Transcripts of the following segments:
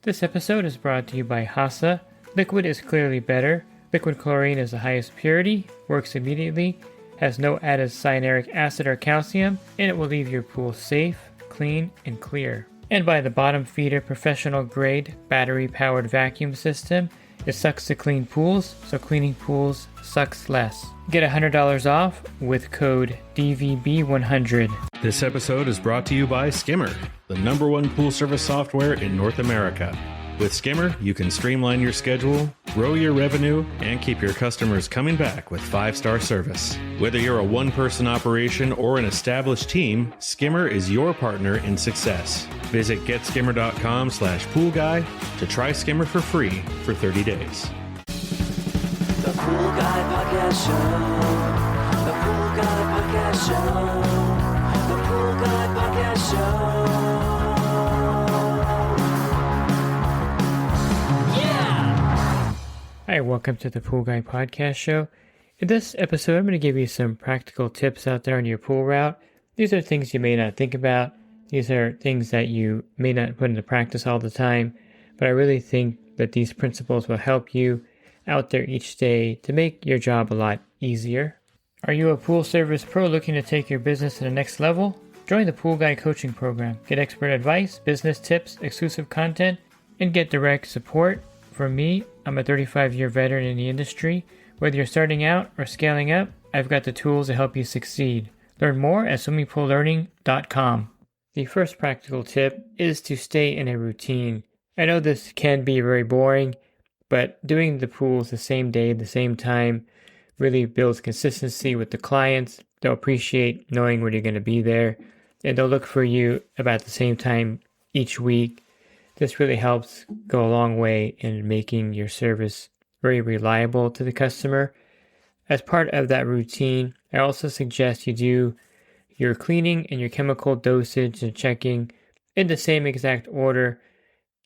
This episode is brought to you by Hasa. Liquid is clearly better. Liquid chlorine is the highest purity, works immediately, has no added cyanuric acid or calcium, and it will leave your pool safe, clean, and clear. And by the bottom feeder professional grade battery powered vacuum system. It sucks to clean pools, so cleaning pools sucks less. Get $100 off with code DVB100. This episode is brought to you by Skimmer, the #1 pool service software in North America. With Skimmer, you can streamline your schedule, grow your revenue, and keep your customers coming back with 5-star service. Whether you're a one-person operation or an established team, Skimmer is your partner in success. Visit getskimmer.com/poolguy to try Skimmer for free for 30 days. The Pool Guy Podcast Show. The Pool Guy Podcast Show. The Pool Guy Podcast Show. Hi, welcome to the Pool Guy Podcast Show. In this episode, I'm going to give you some practical tips out there on your pool route. These are things you may not think about. These are things that you may not put into practice all the time, but I really think that these principles will help you out there each day to make your job a lot easier. Are you a pool service pro looking to take your business to the next level? Join the Pool Guy Coaching Program. Get expert advice, business tips, exclusive content, and get direct support. For me, I'm a 35-year veteran in the industry. Whether you're starting out or scaling up, I've got the tools to help you succeed. Learn more at swimmingpoollearning.com. The first practical tip is to stay in a routine. I know this can be very boring, but doing the pools the same day, the same time, really builds consistency with the clients. They'll appreciate knowing when you're going to be there, and they'll look for you about the same time each week. This really helps go a long way in making your service very reliable to the customer. As part of that routine, I also suggest you do your cleaning and your chemical dosage and checking in the same exact order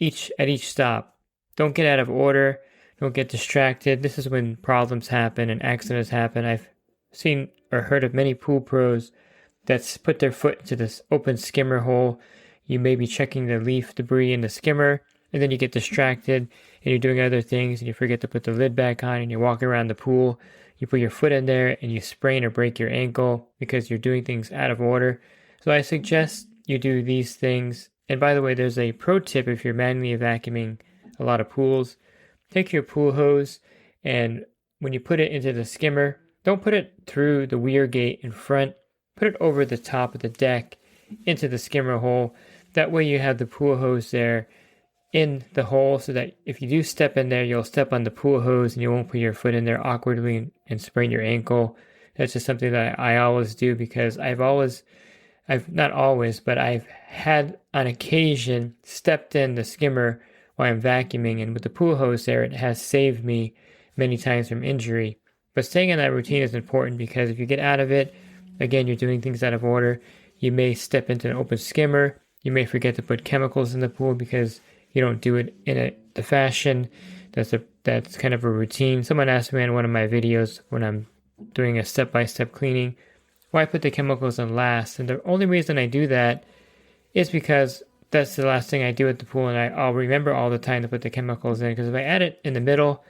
at each stop. Don't get out of order. Don't get distracted. This is when problems happen and accidents happen. I've seen or heard of many pool pros that's put their foot into this open skimmer hole. You may be checking the leaf debris in the skimmer, and then you get distracted, and you're doing other things, and you forget to put the lid back on, and you're walking around the pool. You put your foot in there, and you sprain or break your ankle because you're doing things out of order. So I suggest you do these things. And by the way, there's a pro tip if you're manually vacuuming a lot of pools. Take your pool hose, and when you put it into the skimmer, don't put it through the weir gate in front. Put it over the top of the deck into the skimmer hole. That way you have the pool hose there in the hole so that if you do step in there, you'll step on the pool hose and you won't put your foot in there awkwardly and sprain your ankle. That's just something that I always do because I've had on occasion stepped in the skimmer while I'm vacuuming, and with the pool hose there, it has saved me many times from injury. But staying in that routine is important because if you get out of it, again, you're doing things out of order. You may step into an open skimmer. You may forget to put chemicals in the pool because you don't do it in the fashion. That's kind of a routine. Someone asked me in one of my videos when I'm doing a step-by-step cleaning, why I put the chemicals in last. And the only reason I do that is because that's the last thing I do at the pool, and I'll remember all the time to put the chemicals in. Because if I add it in the middle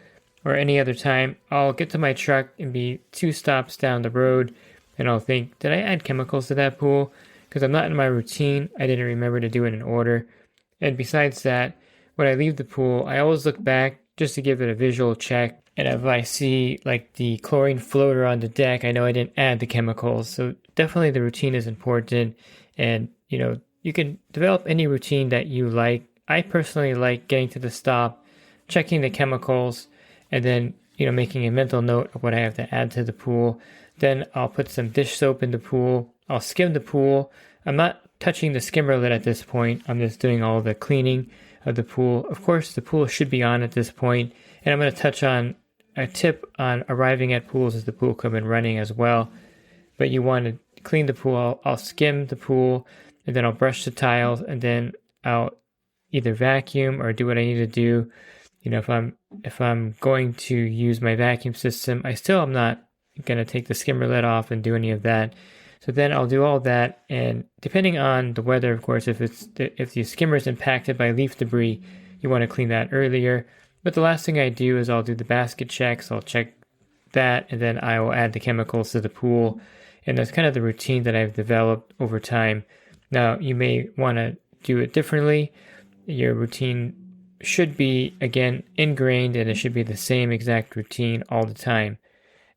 or any other time, I'll get to my truck and be 2 stops down the road, and I'll think, did I add chemicals to that pool? Because I'm not in my routine, I didn't remember to do it in order. And besides that, when I leave the pool, I always look back just to give it a visual check. And if I see like the chlorine floater on the deck, I know I didn't add the chemicals. So definitely the routine is important. And, you can develop any routine that you like. I personally like getting to the stop, checking the chemicals, and then, making a mental note of what I have to add to the pool. Then I'll put some dish soap in the pool. I'll skim the pool. I'm not touching the skimmer lid at this point. I'm just doing all the cleaning of the pool. Of course, the pool should be on at this point. And I'm going to touch on a tip on arriving at pools as the pool comes in running as well. But you want to clean the pool. I'll skim the pool, and then I'll brush the tiles, and then I'll either vacuum or do what I need to do. If I'm going to use my vacuum system, I'm not going to take the skimmer lid off and do any of that. So then I'll do all that, and depending on the weather, of course, if the skimmer is impacted by leaf debris, you want to clean that earlier. But the last thing I do is I'll do the basket checks. I'll check that, and then I will add the chemicals to the pool. And that's kind of the routine that I've developed over time. Now, you may want to do it differently. Your routine should be, again, ingrained, and it should be the same exact routine all the time.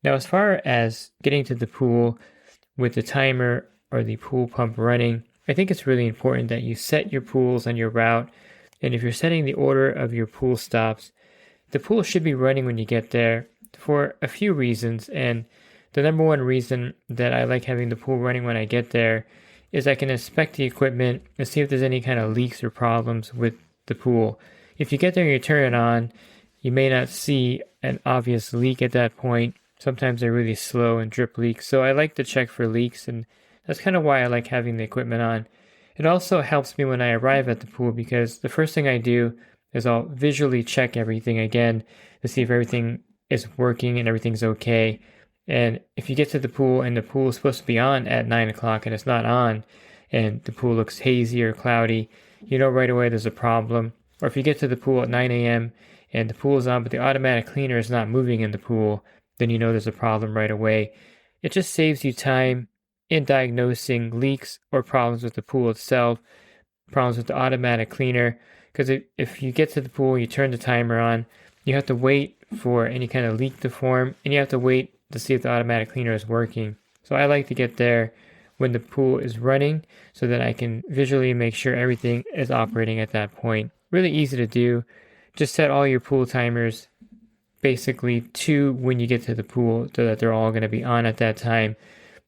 Now, as far as getting to the pool with the timer or the pool pump running, I think it's really important that you set your pools on your route. And if you're setting the order of your pool stops, the pool should be running when you get there for a few reasons. And the number one reason that I like having the pool running when I get there is I can inspect the equipment and see if there's any kind of leaks or problems with the pool. If you get there and you turn it on, you may not see an obvious leak at that point. Sometimes they're really slow and drip leaks. So I like to check for leaks, and that's kind of why I like having the equipment on. It also helps me when I arrive at the pool, because the first thing I do is I'll visually check everything again to see if everything is working and everything's okay. And if you get to the pool and the pool is supposed to be on at 9 o'clock and it's not on, and the pool looks hazy or cloudy, you know right away there's a problem. Or if you get to the pool at 9 a.m. and the pool is on, but the automatic cleaner is not moving in the pool, then you know there's a problem right away. It just saves you time in diagnosing leaks or problems with the pool itself, problems with the automatic cleaner. Because if you get to the pool, you turn the timer on, you have to wait for any kind of leak to form, and you have to wait to see if the automatic cleaner is working. So I like to get there when the pool is running so that I can visually make sure everything is operating at that point. Really easy to do. Just set all your pool timers basically to when you get to the pool so that they're all going to be on at that time.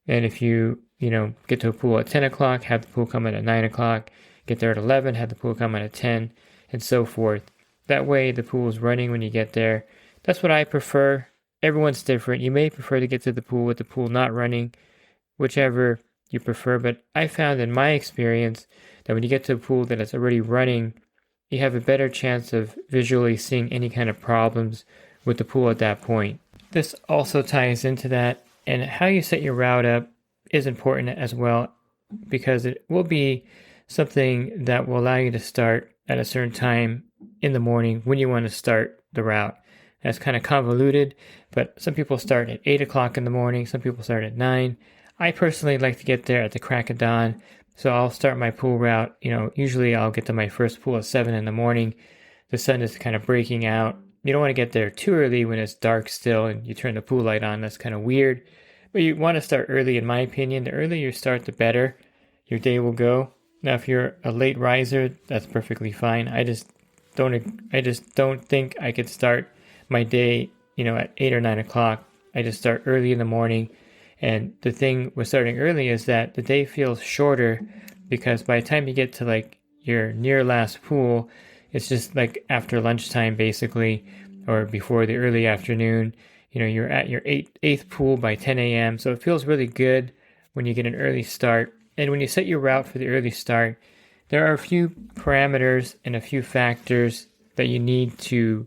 And if you get to a pool at 10 o'clock, have the pool come in at 9 o'clock, get there at 11, have the pool come in at 10, and so forth. That way the pool is running when you get there. That's what I prefer. Everyone's different. You may prefer to get to the pool with the pool not running, whichever you prefer. But I found in my experience that when you get to a pool that is already running, you have a better chance of visually seeing any kind of problems with the pool at that point. This also ties into that, and how you set your route up is important as well, because it will be something that will allow you to start at a certain time in the morning when you want to start the route. That's kind of convoluted, but some people start at 8 o'clock in the morning, some people start at 9. I personally like to get there at the crack of dawn, so I'll start my pool route. Usually I'll get to my first pool at 7 in the morning. The sun is kind of breaking out. You don't want to get there too early when it's dark still and you turn the pool light on. That's kind of weird. But you want to start early, in my opinion. The earlier you start, the better your day will go. Now, if you're a late riser, that's perfectly fine. I just don't think I could start my day, at 8 or 9 o'clock. I just start early in the morning. And the thing with starting early is that the day feels shorter, because by the time you get to your near last pool, it's just after lunchtime basically, or before the early afternoon. You're at your eighth pool by 10 a.m. So it feels really good when you get an early start. And when you set your route for the early start, there are a few parameters and a few factors that you need to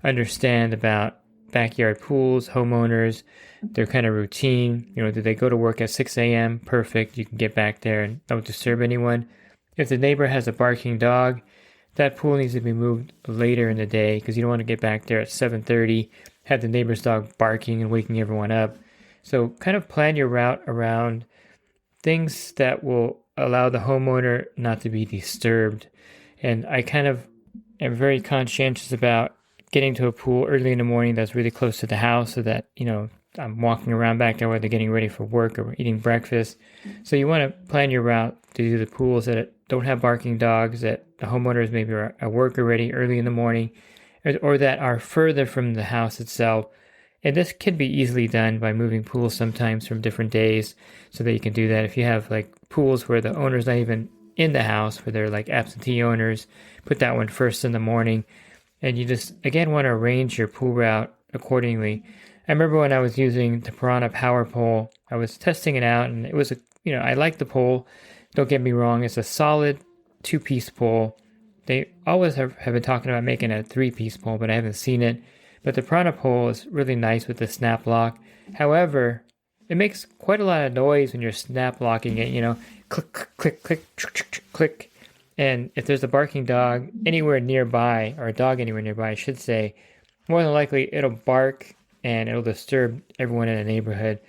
understand about backyard pools, homeowners, their kind of routine. Do they go to work at 6 a.m.? Perfect. You can get back there and don't disturb anyone. If the neighbor has a barking dog, that pool needs to be moved later in the day, because you don't want to get back there at 7:30, have the neighbor's dog barking and waking everyone up. So kind of plan your route around things that will allow the homeowner not to be disturbed. And I kind of am very conscientious about getting to a pool early in the morning that's really close to the house, so that, I'm walking around back there while they're getting ready for work or eating breakfast. So you want to plan your route to do the pools that don't have barking dogs, that the homeowners maybe are at work already early in the morning, or that are further from the house itself. And this can be easily done by moving pools sometimes from different days, so that you can do that. If you have pools where the owner's not even in the house, where they're absentee owners, put that one first in the morning. And you just, again, want to arrange your pool route accordingly. I remember when I was using the Piranha Power Pole, I was testing it out, and it was I like the pole. Don't get me wrong, it's a solid 2-piece pole. They always have been talking about making a 3-piece pole, but I haven't seen it. But the Piranha pole is really nice with the snap lock. However, it makes quite a lot of noise when you're snap locking it, click, click, click, click, click, click. And if there's a barking dog anywhere nearby, or a dog anywhere nearby, I should say, more than likely it'll bark and it'll disturb everyone in the neighborhood.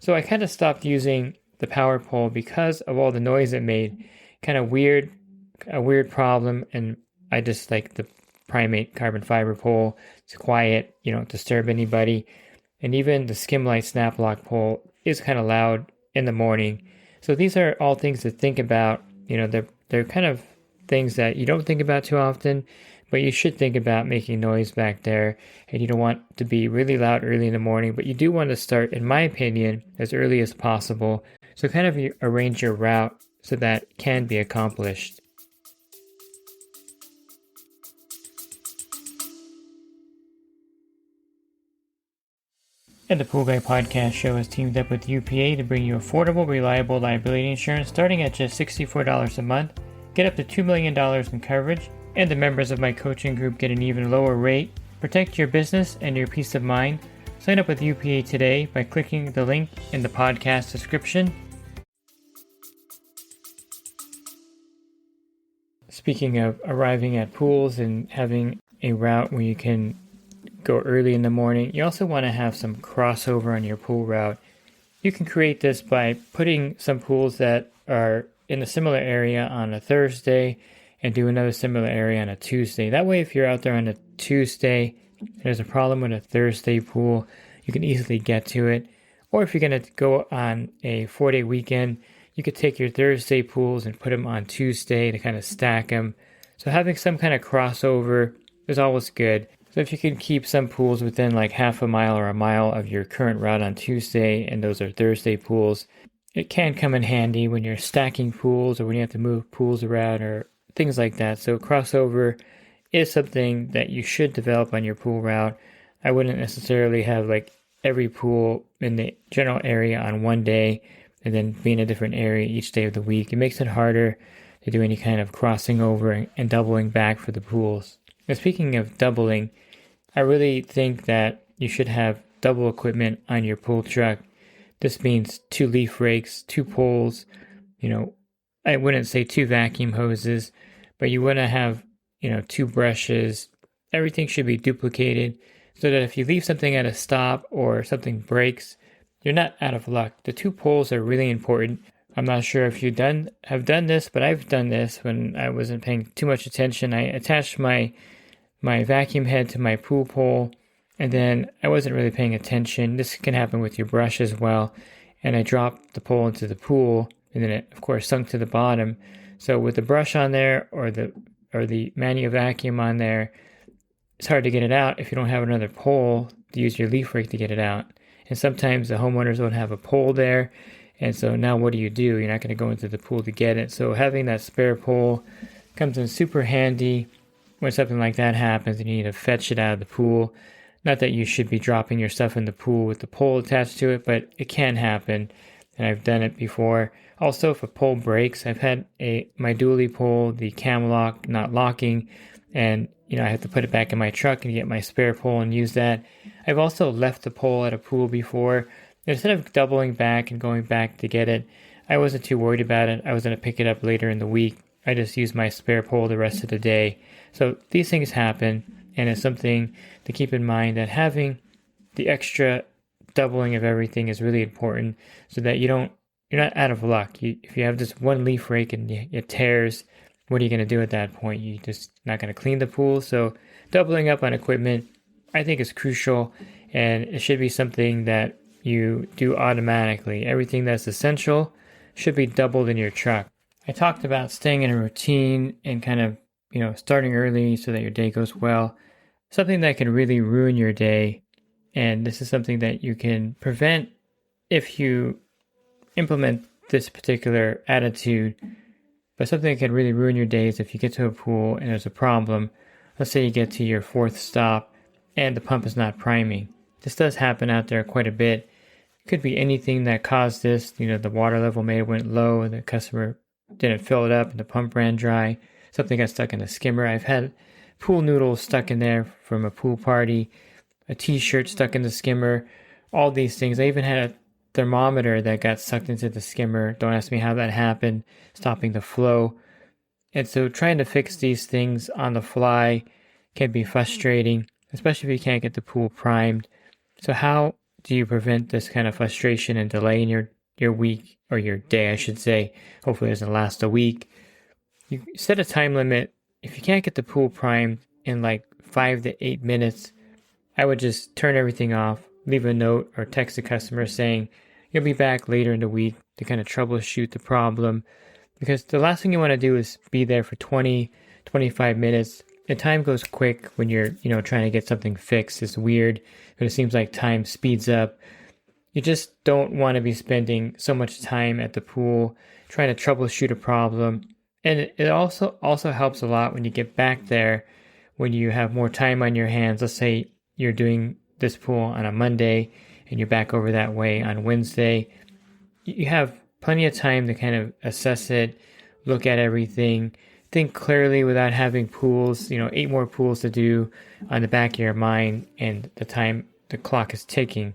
So I kind of stopped using the power pole because of all the noise it made. Kind of a weird problem. And I just like the primate carbon fiber pole. It's quiet, you don't disturb anybody. And even the skim light snap lock pole is kind of loud in the morning. So these are all things to think about. They're kind of things that you don't think about too often, but you should think about making noise back there. And you don't want to be really loud early in the morning, but you do want to start, in my opinion, as early as possible. So kind of arrange your route so that can be accomplished. And the Pool Guy Podcast Show has teamed up with UPA to bring you affordable, reliable liability insurance starting at just $64 a month. Get up to $2 million in coverage, and the members of my coaching group get an even lower rate. Protect your business and your peace of mind. Sign up with UPA today by clicking the link in the podcast description. Speaking of arriving at pools and having a route where you can go early in the morning, you also want to have some crossover on your pool route. You can create this by putting some pools that are in a similar area on a Thursday and do another similar area on a Tuesday. That way, if you're out there on a Tuesday, there's a problem with a Thursday pool, you can easily get to it. Or if you're going to go on a 4-day weekend, you could take your Thursday pools and put them on Tuesday to kind of stack them. So having some kind of crossover is always good. So if you can keep some pools within like half a mile or a mile of your current route on Tuesday, and those are Thursday pools, it can come in handy when you're stacking pools or when you have to move pools around or things like that. So crossover is something that you should develop on your pool route. I wouldn't necessarily have like every pool in the general area on one day and then be in a different area each day of the week. It makes it harder to do any kind of crossing over and doubling back for the pools. Now, speaking of doubling, I really think that you should have double equipment on your pool truck. This means 2 leaf rakes, 2 poles, I wouldn't say 2 vacuum hoses, but you want to have, 2 brushes. Everything should be duplicated so that if you leave something at a stop or something breaks, you're not out of luck. The 2 poles are really important. I'm not sure if you have done this, but I've done this when I wasn't paying too much attention. I attached my vacuum head to my pool pole, and then I wasn't really paying attention. This can happen with your brush as well. And I dropped the pole into the pool, and then it, of course, sunk to the bottom. So with the brush on there or the manual vacuum on there, it's hard to get it out if you don't have another pole to use your leaf rake to get it out. And sometimes the homeowners don't have a pole there, and so now what do? You're not going to go into the pool to get it. So having that spare pole comes in super handy when something like that happens and you need to fetch it out of the pool. Not that you should be dropping your stuff in the pool with the pole attached to it, but it can happen, and I've done it before. Also, if a pole breaks, I've had my dually pole, the cam lock, not locking, and I have to put it back in my truck and get my spare pole and use that. I've also left the pole at a pool before. Instead of doubling back and going back to get it, I wasn't too worried about it. I was going to pick it up later in the week. I just used my spare pole the rest of the day. So these things happen, and it's something to keep in mind that having the extra doubling of everything is really important so that you're not out of luck. If you have just one leaf rake and it tears, what are you going to do at that point? You're just not going to clean the pool. So doubling up on equipment, I think, is crucial, and it should be something that you do automatically. Everything that's essential should be doubled in your truck. I talked about staying in a routine and kind of, starting early so that your day goes well. Something that can really ruin your day, and this is something that you can prevent if you implement this particular attitude. But something that can really ruin your day is if you get to a pool and there's a problem. Let's say you get to your 4th stop and the pump is not priming. This does happen out there quite a bit. It could be anything that caused this. The water level may have went low and the customer didn't fill it up and the pump ran dry. Something got stuck in the skimmer. I've had pool noodles stuck in there from a pool party, a t-shirt stuck in the skimmer, all these things. I even had a thermometer that got sucked into the skimmer. Don't ask me how that happened, stopping the flow. And so trying to fix these things on the fly can be frustrating, especially if you can't get the pool primed. So how do you prevent this kind of frustration and delay in your week, or your day, I should say? Hopefully it doesn't last a week. You set a time limit. If you can't get the pool primed in like 5 to 8 minutes, I would just turn everything off, leave a note, or text the customer saying you'll be back later in the week to kind of troubleshoot the problem. Because the last thing you want to do is be there for 20, 25 minutes. And time goes quick when you're, trying to get something fixed. It's weird, but it seems like time speeds up. You just don't want to be spending so much time at the pool trying to troubleshoot a problem. And it also helps a lot when you get back there, when you have more time on your hands. Let's say you're doing this pool on a Monday and you're back over that way on Wednesday. You have plenty of time to kind of assess it, look at everything, think clearly without having pools, 8 more pools to do on the back of your mind, and the clock is ticking.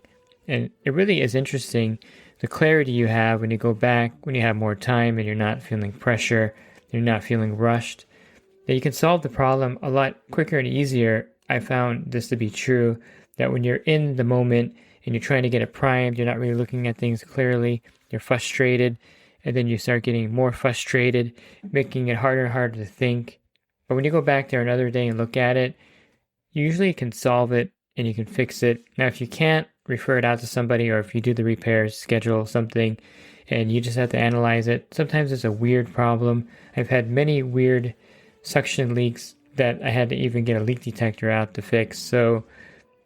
And it really is interesting, the clarity you have when you go back, when you have more time and you're not feeling pressure, you're not feeling rushed, that you can solve the problem a lot quicker and easier. I found this to be true, that when you're in the moment and you're trying to get it primed, you're not really looking at things clearly, you're frustrated, and then you start getting more frustrated, making it harder and harder to think. But when you go back there another day and look at it, you usually can solve it and you can fix it. Now, if you can't, refer it out to somebody, or if you do the repairs, schedule something, and you just have to analyze it. Sometimes it's a weird problem. I've had many weird suction leaks that I had to even get a leak detector out to fix. So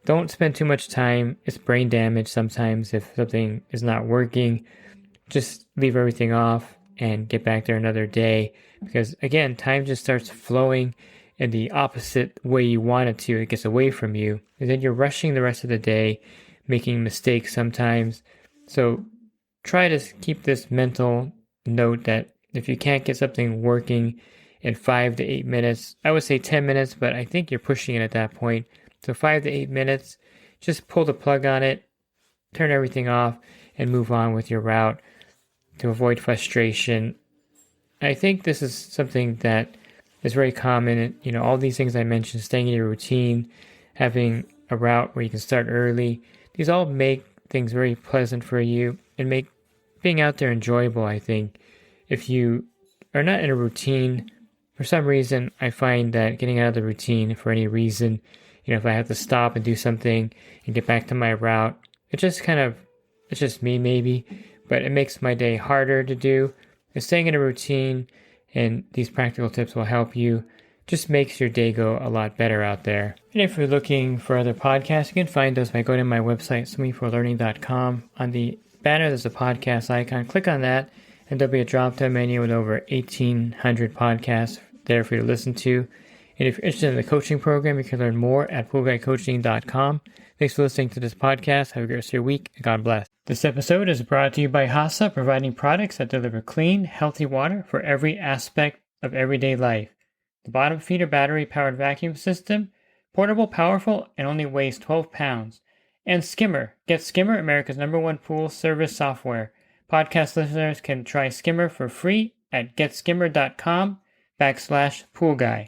don't spend too much time. It's brain damage sometimes if something is not working. Just leave everything off and get back there another day, because again, time just starts flowing in the opposite way you want it to. It gets away from you, and then you're rushing the rest of the day, making mistakes sometimes. So try to keep this mental note that if you can't get something working in 5 to 8 minutes, I would say 10 minutes, but I think you're pushing it at that point. So 5 to 8 minutes, just pull the plug on it, turn everything off, and move on with your route to avoid frustration. I think this is something that is very common. All these things I mentioned, staying in your routine, having a route where you can start early, these all make things very pleasant for you and make being out there enjoyable, I think. If you are not in a routine, for some reason, I find that getting out of the routine for any reason, if I have to stop and do something and get back to my route, it's just me maybe, but it makes my day harder to do. And staying in a routine, and these practical tips will help you, just makes your day go a lot better out there. And if you're looking for other podcasts, you can find those by going to my website, swimmingforlearning.com. On the banner, there's a podcast icon. Click on that, and there'll be a drop-down menu with over 1,800 podcasts there for you to listen to. And if you're interested in the coaching program, you can learn more at poolguycoaching.com. Thanks for listening to this podcast. Have a great rest of your week, and God bless. This episode is brought to you by HASA, providing products that deliver clean, healthy water for every aspect of everyday life. The bottom feeder battery-powered vacuum system, portable, powerful, and only weighs 12 pounds. And Skimmer. Get Skimmer, America's #1 pool service software. Podcast listeners can try Skimmer for free at getskimmer.com/poolguy.